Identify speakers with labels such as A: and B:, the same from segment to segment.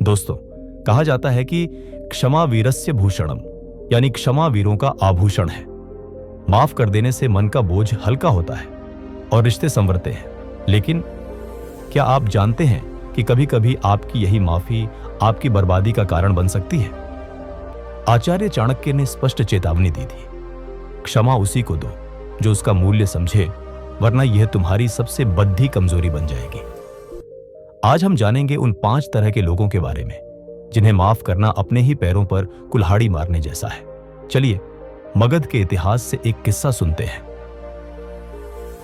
A: दोस्तों, कहा जाता है कि क्षमा वीरस्य भूषणम, यानी क्षमा वीरों का आभूषण है। माफ कर देने से मन का बोझ हल्का होता है और रिश्ते संवरते हैं। लेकिन क्या आप जानते हैं कि कभी कभी आपकी यही माफी आपकी बर्बादी का कारण बन सकती है? आचार्य चाणक्य ने स्पष्ट चेतावनी दी थी, क्षमा उसी को दो जो उसका मूल्य समझे, वरना यह तुम्हारी सबसे बद्धी कमजोरी बन जाएगी। आज हम जानेंगे उन 5 तरह के लोगों के बारे में जिन्हें माफ करना अपने ही पैरों पर कुल्हाड़ी मारने जैसा है। चलिए मगध के इतिहास से एक किस्सा सुनते हैं।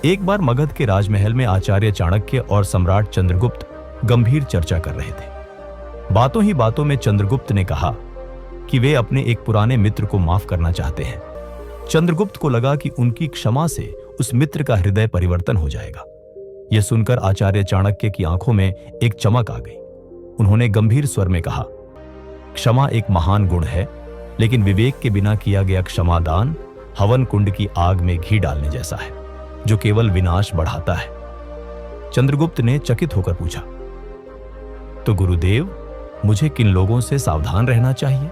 A: एक बार मगध के राजमहल में आचार्य चाणक्य और सम्राट चंद्रगुप्त गंभीर चर्चा कर रहे थे। बातों ही बातों में चंद्रगुप्त ने कहा कि वे अपने एक पुराने मित्र को माफ करना चाहते हैं। चंद्रगुप्त को लगा कि उनकी क्षमा से उस मित्र का हृदय परिवर्तन हो जाएगा। यह सुनकर आचार्य चाणक्य की आंखों में एक चमक आ गई। उन्होंने गंभीर स्वर में कहा, क्षमा एक महान गुण है, लेकिन विवेक के बिना किया गया क्षमादान हवन कुंड की आग में घी डालने जैसा है, जो केवल विनाश बढ़ाता है। चंद्रगुप्त ने चकित होकर पूछा, तो गुरुदेव, मुझे किन लोगों से सावधान रहना चाहिए?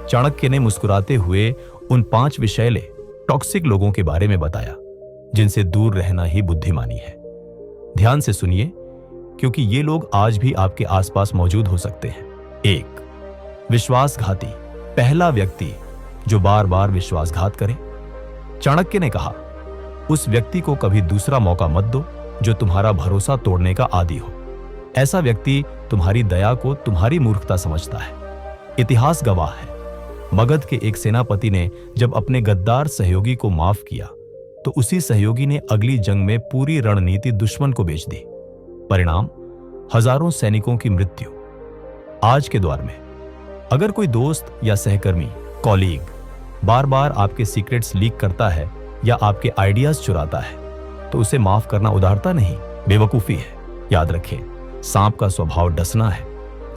A: चाणक्य ने मुस्कुराते हुए उन 5 विषैले टॉक्सिक लोगों के बारे में बताया जिनसे दूर रहना ही बुद्धिमानी है। ध्यान से सुनिए, क्योंकि ये लोग आज भी आपके आसपास मौजूद हो सकते हैं। 1. विश्वासघाती, पहला व्यक्ति जो बार बार विश्वासघात करे। चाणक्य ने कहा, उस व्यक्ति को कभी दूसरा मौका मत दो जो तुम्हारा भरोसा तोड़ने का आदी हो। ऐसा व्यक्ति तुम्हारी दया को तुम्हारी मूर्खता समझता है। इतिहास गवाह है, मगध के एक सेनापति ने जब अपने गद्दार सहयोगी को माफ किया तो उसी सहयोगी ने अगली जंग में पूरी रणनीति दुश्मन को बेच दी। परिणाम, हजारों सैनिकों की मृत्यु। आज के दौर में अगर कोई दोस्त या सहकर्मी, कॉलीग बार बार आपके सीक्रेट्स लीक करता है या आपके आइडियाज चुराता है तो उसे माफ करना उदारता नहीं, बेवकूफी है। याद रखें, सांप का स्वभाव डसना है,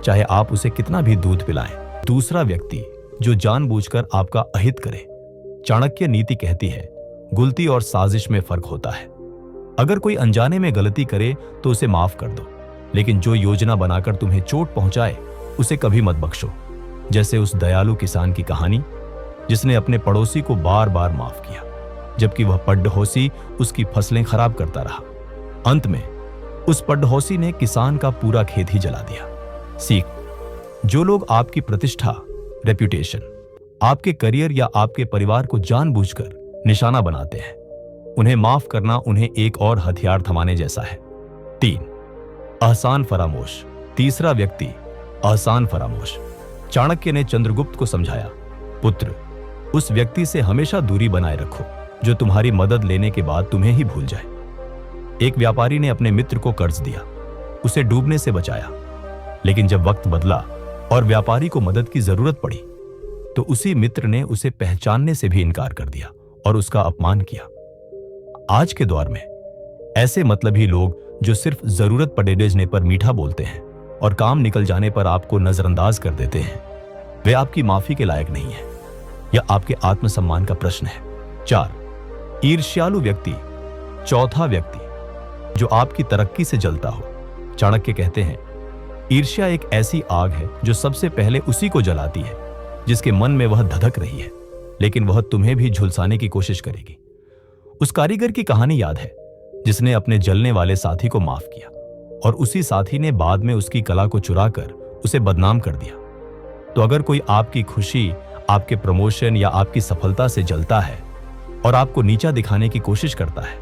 A: चाहे आप उसे कितना भी दूध पिलाएं। दूसरा व्यक्ति जो जानबूझकर आपका अहित करे। चाणक्य नीति कहती है, गुलती और साजिश में फर्क होता है। अगर कोई अनजाने में गलती करे तो उसे माफ कर दो, लेकिन जो योजना बनाकर तुम्हें चोट पहुंचाए उसे कभी मत बख्शो। जैसे उस दयालु किसान की कहानी जिसने अपने पड़ोसी को बार बार माफ किया, जबकि वह पड्डहोसी उसकी फसलें खराब करता रहा। अंत में उस पड्डहोसी ने किसान का पूरा खेत ही जला दिया। सीख, जो लोग आपकी प्रतिष्ठा, रेप्यूटेशन, आपके करियर या आपके परिवार को जानबूझकर निशाना बनाते हैं, उन्हें माफ करना उन्हें एक और हथियार थमाने जैसा है। 3. अहसान फरामोश, तीसरा व्यक्ति अहसान फरामोश। चाणक्य ने चंद्रगुप्त को समझाया, पुत्र, उस व्यक्ति से हमेशा दूरी बनाए रखो जो तुम्हारी मदद लेने के बाद तुम्हें ही भूल जाए। एक व्यापारी ने अपने मित्र को कर्ज दिया, उसे डूबने से बचाया, लेकिन जब वक्त बदला और व्यापारी को मदद की जरूरत पड़ी तो उसी मित्र ने उसे पहचानने से भी इनकार कर दिया और उसका अपमान किया। आज के दौर में ऐसे मतलबी लोग जो सिर्फ जरूरत पड़ने पर मीठा बोलते हैं और काम निकल जाने पर आपको नजरअंदाज कर देते हैं, वे आपकी माफी के लायक नहीं है। यह आपके आत्मसम्मान का प्रश्न है। 4. ईर्ष्यालु व्यक्ति, चौथा व्यक्ति जो आपकी तरक्की से जलता हो। चाणक्य कहते हैं, ईर्ष्या एक ऐसी आग है जो सबसे पहले उसी को जलाती है जिसके मन में वह धधक रही है, लेकिन वह तुम्हें भी झुलसाने की कोशिश करेगी। उस कारीगर की कहानी याद है जिसने अपने जलने वाले साथी को माफ किया और उसी साथी ने बाद में उसकी कला को चुराकर उसे बदनाम कर दिया। तो अगर कोई आपकी खुशी, आपके प्रमोशन या आपकी सफलता से जलता है और आपको नीचा दिखाने की कोशिश करता है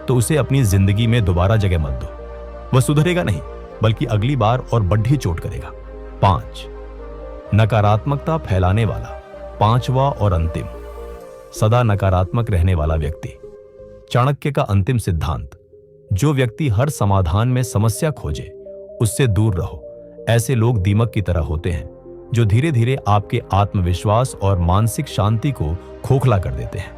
A: तो उसे अपनी जिंदगी में दोबारा जगह मत दो। वह सुधरेगा नहीं, बल्कि अगली बार और बढ़ी चोट करेगा। 5. नकारात्मकता फैलाने वाला, पांचवा और अंतिम, सदा नकारात्मक रहने वाला व्यक्ति। चाणक्य का अंतिम सिद्धांत, जो व्यक्ति हर समाधान में समस्या खोजे उससे दूर रहो। ऐसे लोग दीमक की तरह होते हैं जो धीरे धीरे आपके आत्मविश्वास और मानसिक शांति को खोखला कर देते हैं।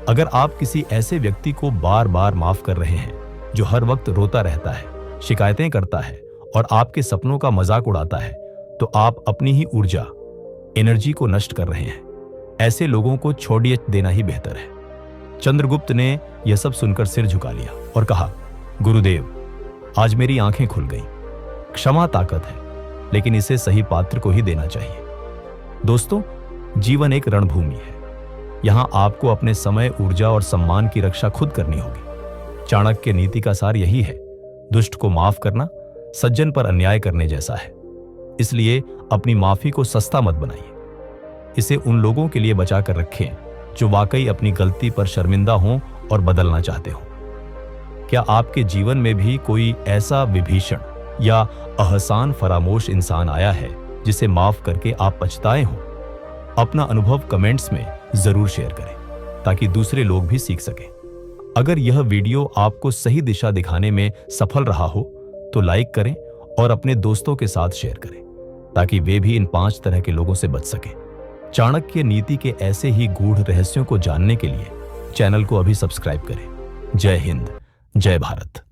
A: अगर आप किसी ऐसे व्यक्ति को बार बार माफ कर रहे हैं जो हर वक्त रोता रहता है, शिकायतें करता है और आपके सपनों का मजाक उड़ाता है, तो आप अपनी ही ऊर्जा, एनर्जी को नष्ट कर रहे हैं। ऐसे लोगों को छोड़िए देना ही बेहतर है। चंद्रगुप्त ने यह सब सुनकर सिर झुका लिया और कहा, गुरुदेव, आज मेरी आंखें खुल गईं। क्षमा ताकत है, लेकिन इसे सही पात्र को ही देना चाहिए। दोस्तों, जीवन एक रणभूमि है। यहां आपको अपने समय, ऊर्जा और सम्मान की रक्षा खुद करनी होगी। चाणक्य नीति का सार यही है, दुष्ट को माफ करना सज्जन पर अन्याय करने जैसा है। इसलिए अपनी माफी को सस्ता मत बनाइए। इसे उन लोगों के लिए बचा कर रखें जो वाकई अपनी गलती पर शर्मिंदा हों और बदलना चाहते हो। क्या आपके जीवन में भी कोई ऐसा विभीषण या अहसान फरामोश इंसान आया है जिसे माफ करके आप पछताए हो? अपना अनुभव कमेंट्स में जरूर शेयर करें ताकि दूसरे लोग भी सीख सकें। अगर यह वीडियो आपको सही दिशा दिखाने में सफल रहा हो तो लाइक करें और अपने दोस्तों के साथ शेयर करें ताकि वे भी इन 5 तरह के लोगों से बच सकें। चाणक्य नीति के ऐसे ही गूढ़ रहस्यों को जानने के लिए चैनल को अभी सब्सक्राइब करें। जय हिंद, जय भारत।